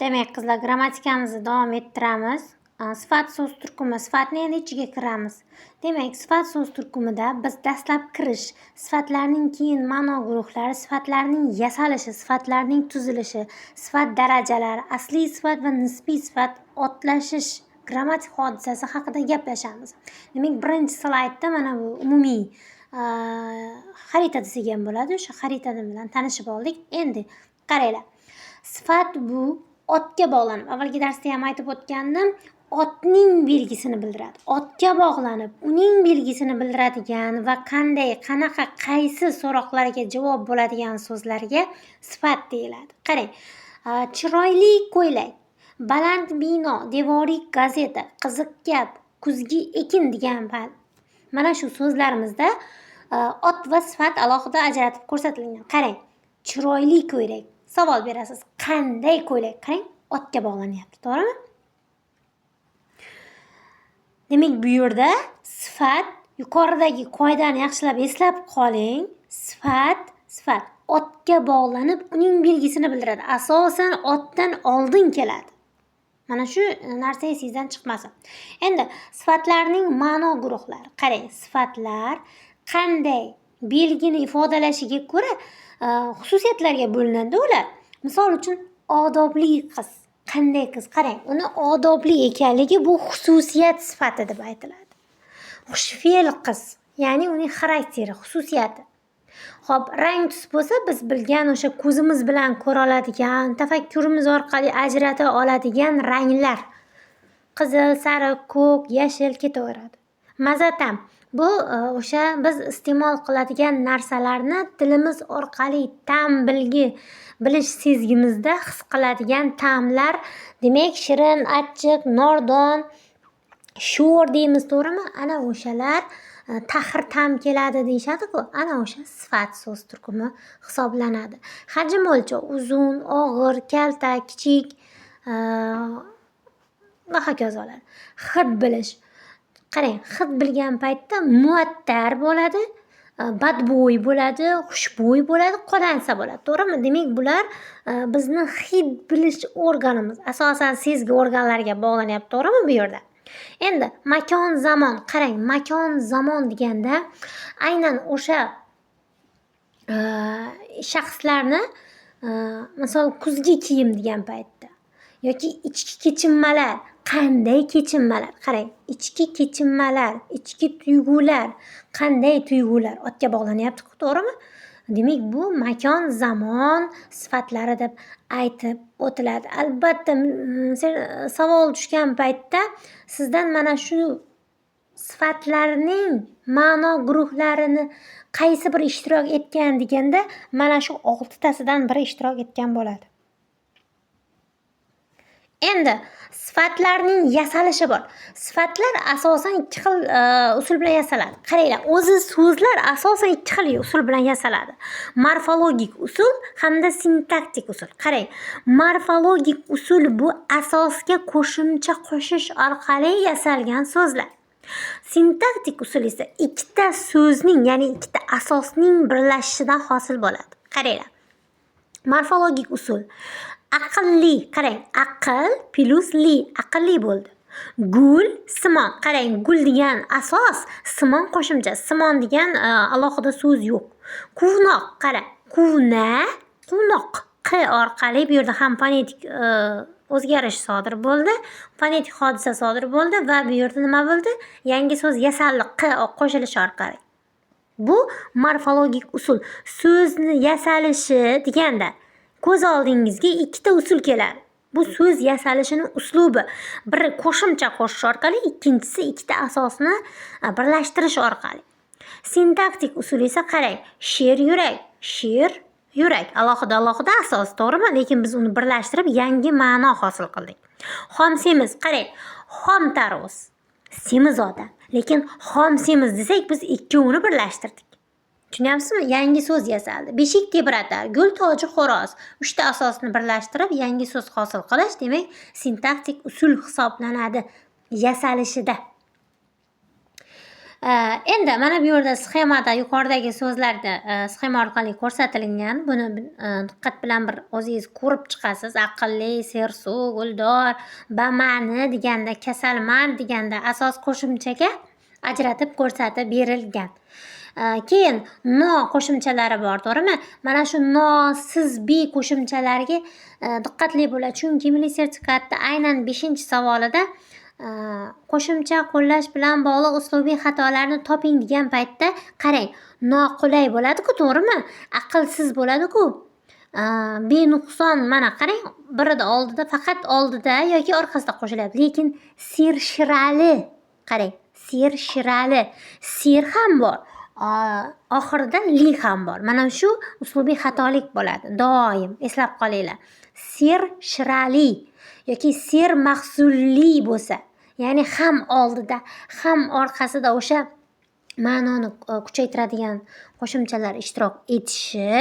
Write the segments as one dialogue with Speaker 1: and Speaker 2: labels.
Speaker 1: Demak, qizlar, grammatikamizni davom ettiramiz. Sifat so'z turkumi. Sifatni endi ichiga kiramiz. Demak, sifat so'z turkumida biz dastlab kirish, sifatlarning keyin ma'no guruhlari, sifatlarning yasalishi, sifatlarning tuzilishi, sifat darajalari, asliy sifat va nisbiy sifat, otlashish, grammatik hodisasi haqida gaplashamiz. Demak, birinchi slaydda mana bu umumiy xarita desak bo'ladi. O'sha xarita bilan tanishib oldik. Endi qaranglar. Sifat bu otga bog'lanib, avvalgi darsda ham aytib o'tgandim, otning belgisini bildiradi. Otga bog'lanib, uning belgisini bildiradigan va qanday, qanaqa, qaysi so'roqlarga javob bo'ladigan so'zlarga sifat deyiladi. Qarang, chiroyli ko'ylak, baland bino, devoriy gazeta, qiziq gap, kuzgi ekin degan mana shu so'zlarimizda ot va sifat alohida ajratib ko'rsatilgan. Qarang, chiroyli ko'ylak. Savol berasiz. Qanday ko'ylak? Qarang, otga bog'lanyapti, to'g'rimi? Demak, bu yerda sifat, yuqoridagi qoidani yaxshilab eslab qoling. Sifat otga bog'lanib, uning belgisini bildiradi. Asosan otdan oldin keladi. Mana shu narsa esingizdan chiqmasin. Endi sifatlarning ma'no guruhlari. Qarang, sifatlar qanday belgini ifodalashiga ko'ra xususiyatlarga bo'linadi ular. Misol uchun, odobli qiz. Qanday qiz? Qarang, uni odobli ekanligi bu xususiyat sifati deb aytiladi. Xushfe'l qiz, ya'ni uning xarakteri, xususiyati. Xo'p, rang tus bo'lsa, biz bilgan o'sha ko'zimiz bilan ko'ra oladigan, tafakkurimiz orqali ajrata oladigan ranglar. Qizil, sariq, ko'k, yashil ketaveradi. Mazatam. Bu o'sha biz iste'mol qiladigan narsalarni tilimiz orqali ta'm bilish sezgimizda his qiladigan ta'mlar, demak, shirin, achchiq, nordon, sho'r deymiz, to'g'rimi? Ana o'shalar taxir ta'm keladi deyshadi-ku. Ana o'sha sifat so'z turkumi hisoblanadi. Hajm o'lchov: uzun, og'ir, kalta, kichik va hokazolar. Hid bilish. Qarang, hid bilgan paytda muattar bo'ladi, badbo'y bo'ladi, xushbo'y bo'ladi, qo'lansa bo'ladi. To'g'rimi? Demak, bular bizni hid bilish organimiz, asosan sezgi organlariga bog'lanyapti, to'g'rimi bu yerda? Endi makon, zamon. Qarang, makon, zamon deganda aynan o'sha shaxslarni, misol kuzgi kiyim degan paytda yoki ichki kechinmalar, qanday kechinmalar? Qarang, ichki kechinmalar, ichki tuyg'ular, qanday tuyg'ular otga bog'lanyapti, to'g'rimi? Demak, bu makon, zamon sifatlari deb aytib o'tiladi. Albatta, savol tushgan paytda sizdan mana shu sifatlarning ma'no guruhlarini qaysi biri ishtirok etgan deganda, mana shu 6 tasidan biri ishtirok etgan bo'ladi. Endi sifatlarning yasalishi bor. Sifatlar asosan 2 xil usul bilan yasaladi. Qaranglar, o'zi so'zlar asosan 2 xil usul bilan yasaladi. Morfologik usul hamda sintaktik usul. Qarang, morfologik usul bu asosga qo'shimcha qo'shish orqali yasalgan so'zlar. Sintaktik usul esa ikkita so'zning, ya'ni ikkita asosning birlashishidan hosil bo'ladi. Qaranglar. Morfologik usul. Aqlli, qarang, aql plus li, aqlli bo'ldi. Gul, simon. Qarang, gul degan asos, simon qo'shimcha. Simon degan alohida so'z yo'q. Quvnoq, qarang, quvna, quvnoq. Q orqali bu yerda ham fonetik o'zgarish sodir bo'ldi, fonetik hodisa sodir bo'ldi va bu yerda nima bo'ldi? Yangi so'z yasaldi q qo'shilishi orqali. Bu morfologik usul. So'zni yasalishi deganda ko'z oldingizga 2 usul keladi. Bu so'z yasalishining uslubi. Biri qo'shimcha qo'shish orqali, ikkinchisi 2 asosni birlashtirish orqali. Sintaktik usul esa qarang, she'r, yurak, alohida asos, to'g'rimi? Lekin biz uni birlashtirib yangi ma'no hosil qildik. Xom semiz, qarang, xom tarvuz, semiz odam. Lekin xom semiz desak, biz ikkovini birlashtirdik. Tushunyapsizmi? Yangi so'z yasaldi. Beshik tebratar, gul toji xo'roz. 3 asosni birlashtirib yangi so'z hosil qilish, demak, sintaktik usul hisoblanadi yasalishida. Endi mana bu yerda sxemada yuqoridagi so'zlarda sxema orqali ko'rsatilgan. Buni diqqat bilan bir o'zingiz ko'rib chiqasiz. Aqlli, sersu, guldor, bama'ni deganda, kasalmand deganda asos qo'shimchaga ajratib ko'rsatib berilgan. Keyin no qo'shimchalari bor, to'g'rimi? Mana shu no, siz, be qo'shimchalariga diqqatli bo'ladi. Chunki milliy sertifikatda aynan 5-savolida qo'shimcha qo'llash bilan bog'liq uslubiy xatolarni toping degan paytda qarang, noqulay bo'ladi-ku, to'g'rimi? Aqlsiz bo'ladi-ku. Benuqson, mana qarang, birida oldida, faqat oldida yoki orqasida qo'shilyapti. Lekin sershirali, qarang, sershirali, ser ham bor, oxirida li ham bor. Mana shu uslubiy xatolik bo'ladi. Doim eslab qolinglar. Sershirali yoki ser mahsulli bo'lsa, ya'ni ham oldida, ham orqasida o'sha ma'noni kuchaytiradigan qo'shimchalar ishtirok etishi,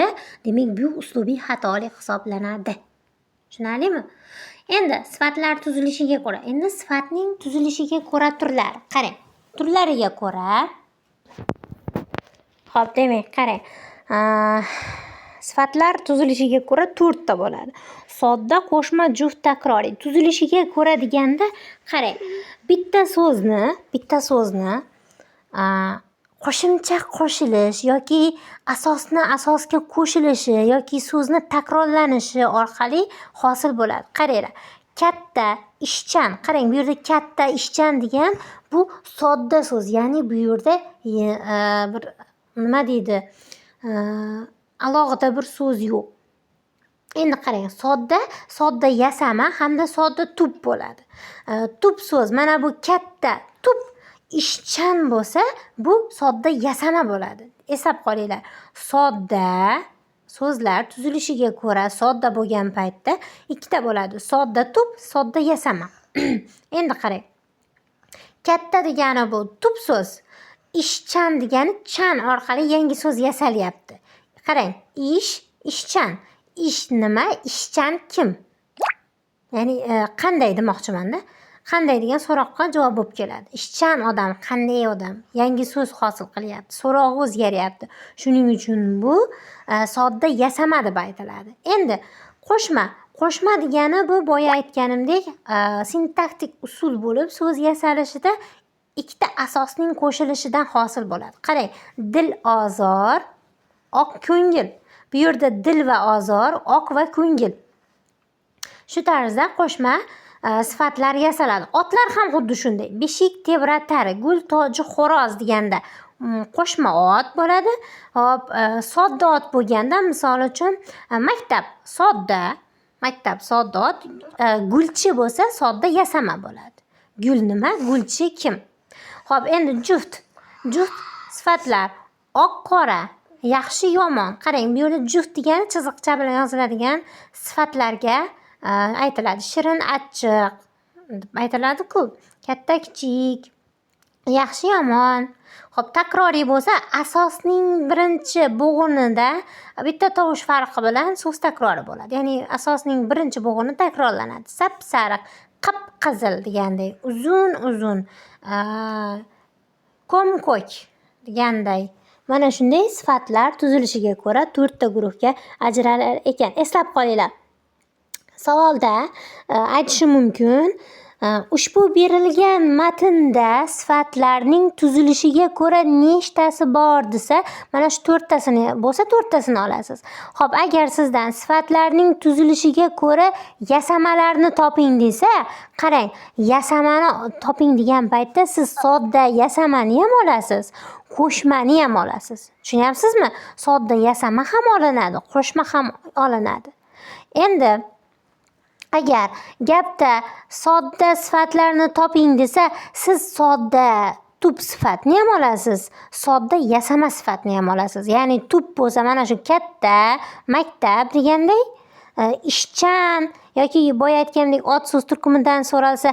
Speaker 1: demak bu uslubiy xatolik hisoblanadi. Tushunarlimi? Endi sifatlar tuzilishiga ko'ra, endi sifatning tuzilishiga ko'ra turlar. Qarang, turlariga ko'ra. Xo'p, demak, qarang. Sifatlar tuzilishiga ko'ra 4 ta bo'ladi. Sodda, qo'shma, juft, takroriy. Tuzilishiga ko'ra deganda, qarang, bitta so'zni qo'shimcha qo'shilish yoki asosni asosga qo'shilishi yoki so'zni takrorlanishi orqali hosil bo'ladi. Qaranglar. Katta, ishchan. Qarang, bu yerda katta, ishchan degan bu sodda so'z. Ya'ni bu yerda bir nima deydi? Alohida bir so'z yo'q. Endi qarang, sodda yasama hamda sodda tup bo'ladi. Tup so'z, mana bu katta, tup, ishchan bo'lsa, bu sodda yasama bo'ladi. Eslab qolinglar. Sodda so'zlar tuzilishiga ko'ra sodda bo'lgan paytda ikkita bo'ladi. Sodda tup, sodda yasama. Endi qarang. Katta degani bu tup so'z. Ishchan degani chan orqali yangi so'z yasalyapti. Qarang, ishchan. Ish nima? Ishchan kim? Ya'ni qanday demoqchiman-da. Qanday degan so'roqqa javob bo'lib keladi. Ishchan odam, qanday odam? Yangi so'z hosil qilyapti. So'rog'i o'zgaryapti. Shuning uchun bu sodda yasama deb aytiladi. Endi qo'shma degani bu boya aytganimdek sintaktik usul bo'lib, so'z yasalishida ikkita asosning qo'shilishidan hosil bo'ladi. Qarang, dil ozor, oq ko'ngil. Bu yerda dil va ozor, oq va ko'ngil. Shu tarzda qo'shma sifatlar yasaladi. Otlar ham xuddi shunday. Beshik tebratar, gul toji xo'roz deganda qo'shma ot bo'ladi. Hop, sodda ot bo'lganda, misol uchun maktab sodda ot, gulchi bo'lsa sodda yasama bo'ladi. Gul nima? Gulchi kim? Hop, endi juft sifatlar oq qora, yaxshi yomon. Qarang, bu yerda juft degani chiziqcha bilan yoziladigan sifatlarga aytiladi. Shirin achchiq deb aytiladi-ku. Katta kichik, yaxshi yomon. Hop, takroriy bo'lsa, asosning birinchi bo'g'inida bitta tovush farqi bilan so'z takrori bo'ladi. Ya'ni asosning birinchi bo'g'ini takrorlanadi. Sap-sariq, qip-qizil deganday, uzun, ko'm-ko'k deganday. Mana shunday sifatlar tuzilishiga ko'ra 4 ta guruhga ajralar ekan. Eslab qolinglar. Savolda aytishi mumkin, ushbu berilgan matnda sifatlarning tuzilishiga ko'ra nechtasi bor desa, mana shu 4 tasini bo'lsa 4 tasini olasiz. Xo'p, agar sizdan sifatlarning tuzilishiga ko'ra yasamalarni toping desa, qarang, yasamani toping degan paytda siz sodda yasamani ham olasiz, qo'shmani ham olasiz. Tushunyapsizmi? Sodda yasama ham olinadi, qo'shma ham olinadi. Endi agar gapda sodda sifatlarni toping desa, siz sodda tup sifatni ham olasiz, sodda yasama sifatni ham olasiz. Ya'ni tup bo'lsa mana shu katta, maktab deganday, ishchan yoki boya aytgandek ot so'z turkumidan so'ralsa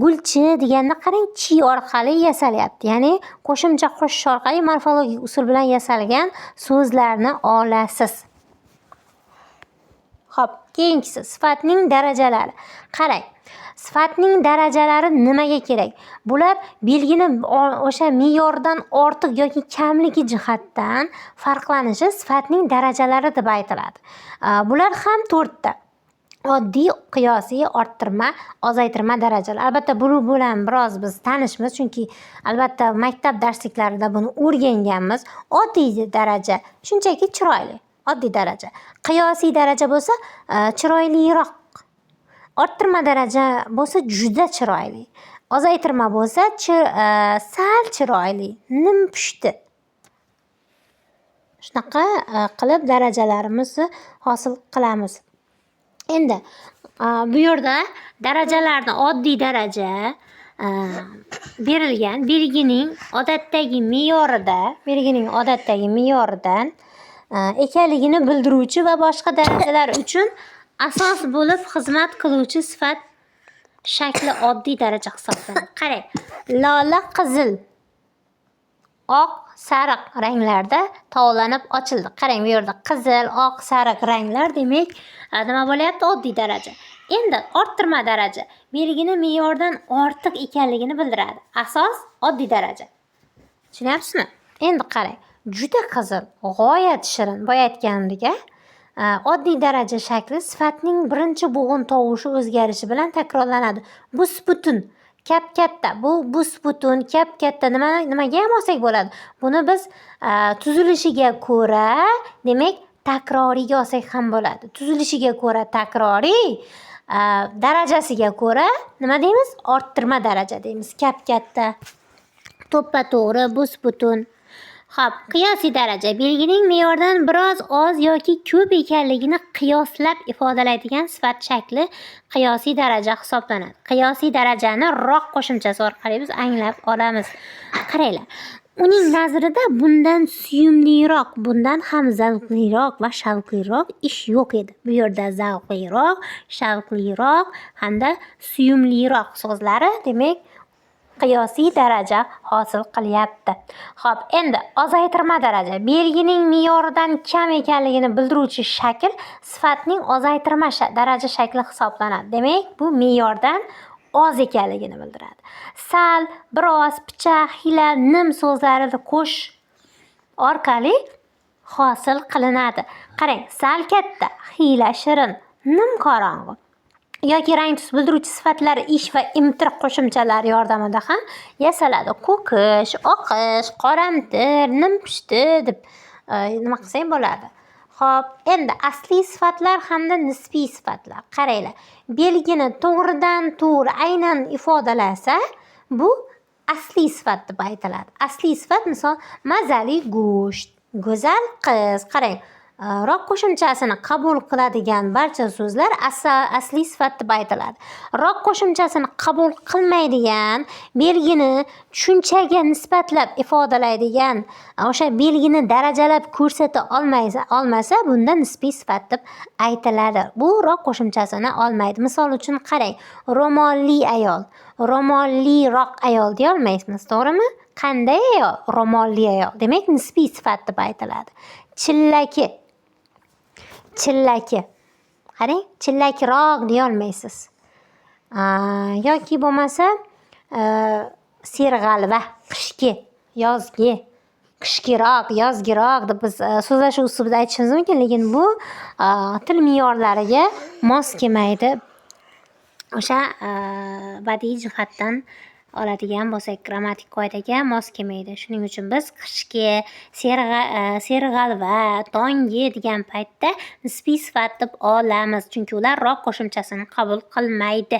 Speaker 1: gulchi deganda qarang, chi orqali yasalyapti. Ya'ni qo'shimcha qo'shish orqali morfologik usul bilan yasalgan so'zlarni olasiz. Xo'p, keyingisi sifatning darajalari. Qarang, Sifatning darajalari nimaga kerak? Bular belgini o'sha me'yordan ortiq yoki kamligi jihatdan farqlanishi sifatning darajalari deb aytiladi. Bular ham 4 ta. Oddiy, qiyosiy, orttirma, ozaytirma darajalar. Albatta bu bilan biroz biz tanishmiz, chunki albatta maktab darsliklarida buni o'rganganmiz. Oddiy daraja shunchaki chiroyli, oddiy daraja. Qiyosiy daraja bo'lsa chiroyliroq. Orttirma daraja bo'lsa juda chiroyli. Ozaytirma bo'lsa sal chiroyli, nimpushti. Shunaqa qilib darajalarimizni hosil qilamiz. Endi bu yerda darajalarni oddiy daraja berilgan belgining odatdagi me'yoridan ekanligini bildiruvchi va boshqa darajalar uchun asos bo'lib xizmat qiluvchi sifat shakli oddiy daraja hisoblanadi. Qarang, lola, qizil, oq, sariq ranglarda tovlanib ochildi. Qarang, bu yerda qizil, oq, sariq ranglar, demak, nima bo'lyapti? Oddiy daraja. Endi orttirma daraja belgini me'yordan ortiq ekanligini bildiradi. Asos oddiy daraja. Tushunyapsizmi? Endi qarang, juda qizil, g'oyat shirin. Boya aytgandek, oddiy daraja shakli sifatning birinchi bo'g'in tovushi o'zgarishi bilan takrorlanadi. Bus-butun, kap-katta, bu bus-butun, kap-katta nimaga ham olsak bo'ladi? Buni biz tuzilishiga ko'ra, demak, takroriga olsak ham bo'ladi. Tuzilishiga ko'ra takroriy, darajasiga ko'ra nima deymiz? Orttirma daraja deymiz. Kap-katta, to'ppa-to'g'ri, bus-butun. Xo'p, qiyosiy daraja belgining me'yordan biroz oz yoki ko'p ekanligini qiyoslab ifodalaydigan sifat shakli qiyosiy daraja hisoblanadi. Qiyosiy darajani roq qo'shimchasi orqali biz anglab olamiz. Qaranglar. Uning nazarida bundan suyumliroq, bundan ham zavqliroq va shavqliroq ish yo'q edi. Bu yerda zavqliroq, shavqliroq hamda suyumliroq so'zlari, demak, qiyosiy daraja hosil qilyapti. Xo'p, endi ozaytirma daraja belgining me'yoridan kam ekanligini bildiruvchi shakl sifatning ozaytirma daraja shakli hisoblanadi. Demak, bu me'yordan oz ekanligini bildiradi. Sal, biroz, picha, xila, nim so'zlarini qo'sh orqali hosil qilinadi. Qarang, sal katta, xila shirin, nim qorong'u yoki rang tus bildiruvchi sifatlar ish va imtir qo'shimchalari yordamida ham yasaladi. Ko'kish, oqish, qoramtir, nimpushti deb nima qilsang bo'ladi. Xo'p, endi asli sifatlar hamda nisbiy sifatlar. Qaranglar, belgini to'g'ridan to'g'ri aynan ifodalasa, bu asli sifat deb aytiladi. Asli sifat, misol, mazali go'sht, go'zal qiz. Qarang, roq qo'shimchasini qabul qiladigan barcha so'zlar asli sifat deb aytiladi. Roq qo'shimchasini qabul qilmaydigan, belgini tushunchaga nisbatlab ifodalaydigan, o'sha belgini darajalab ko'rsata olmasa, bunda nisbiy sifat deb aytiladi. Bu roq qo'shimchasini olmaydi. Misol uchun qarang, ro'molli ayol, ro'molliroq ayol deya olmaysizmi, to'g'rimi? Qanday ayol? Ro'molli ayol. Demak, nisbiy sifat deb aytiladi. Chillaki. Qarang, chillakiroq deya olmaysiz. Yoki bo'lmasa serg'alva, qishki, yozgi, qishkiroq, yozgiroq deb biz so'zlashuv uslubida aytishimiz mumkin, lekin bu til me'yorlariga mos kelmaydi. O'sha badiiy jihatdan oladigan bo'lsak, grammatik qoidaga mos kelmaydi. Shuning uchun biz qishki, serg'alva, tongi degan paytda nisbiy sifat deb olamiz, chunki ular roq qo'shimchasini qabul qilmaydi.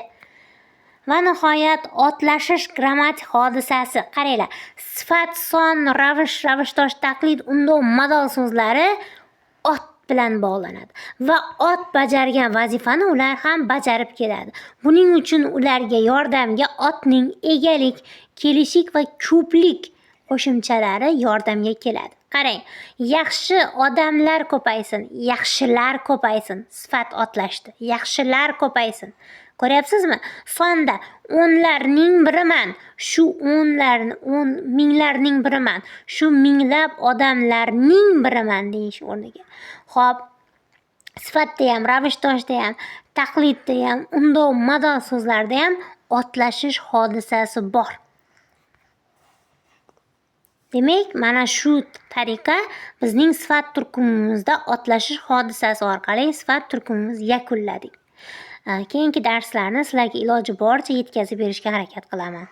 Speaker 1: Va nihoyat otlashish grammatik hodisasi. Qaranglar, sifat, son, ravish, ravishdosh, taqlid, undov, madol so'zlari ot bilan bog'lanadi va ot bajargan vazifani ular ham bajarib keladi. Buning uchun ularga yordamga otning egalik, kelishik va ko'plik qo'shimchalari yordamga keladi. Qarang, yaxshi odamlar ko'paysin, yaxshilar ko'paysin. Sifat otlashdi. Yaxshilar ko'paysin. Ko'ryapsizmi? Sonda o'nlarning biriman, shu minglarning biriman, shu minglab odamlarning biriman deyish o'rniga. Xo'p, sifatda ham, ravishdoshda ham, taqlidda ham, undov, mador so'zlarda ham otlashish hodisasi bor. Demak, mana shu tariqa bizning sifat turkumimizda otlashish hodisasi orqali sifat turkumimizni yakunladik. Keyingi darslarni sizlarga iloji boricha yetkazib berishga harakat qilaman.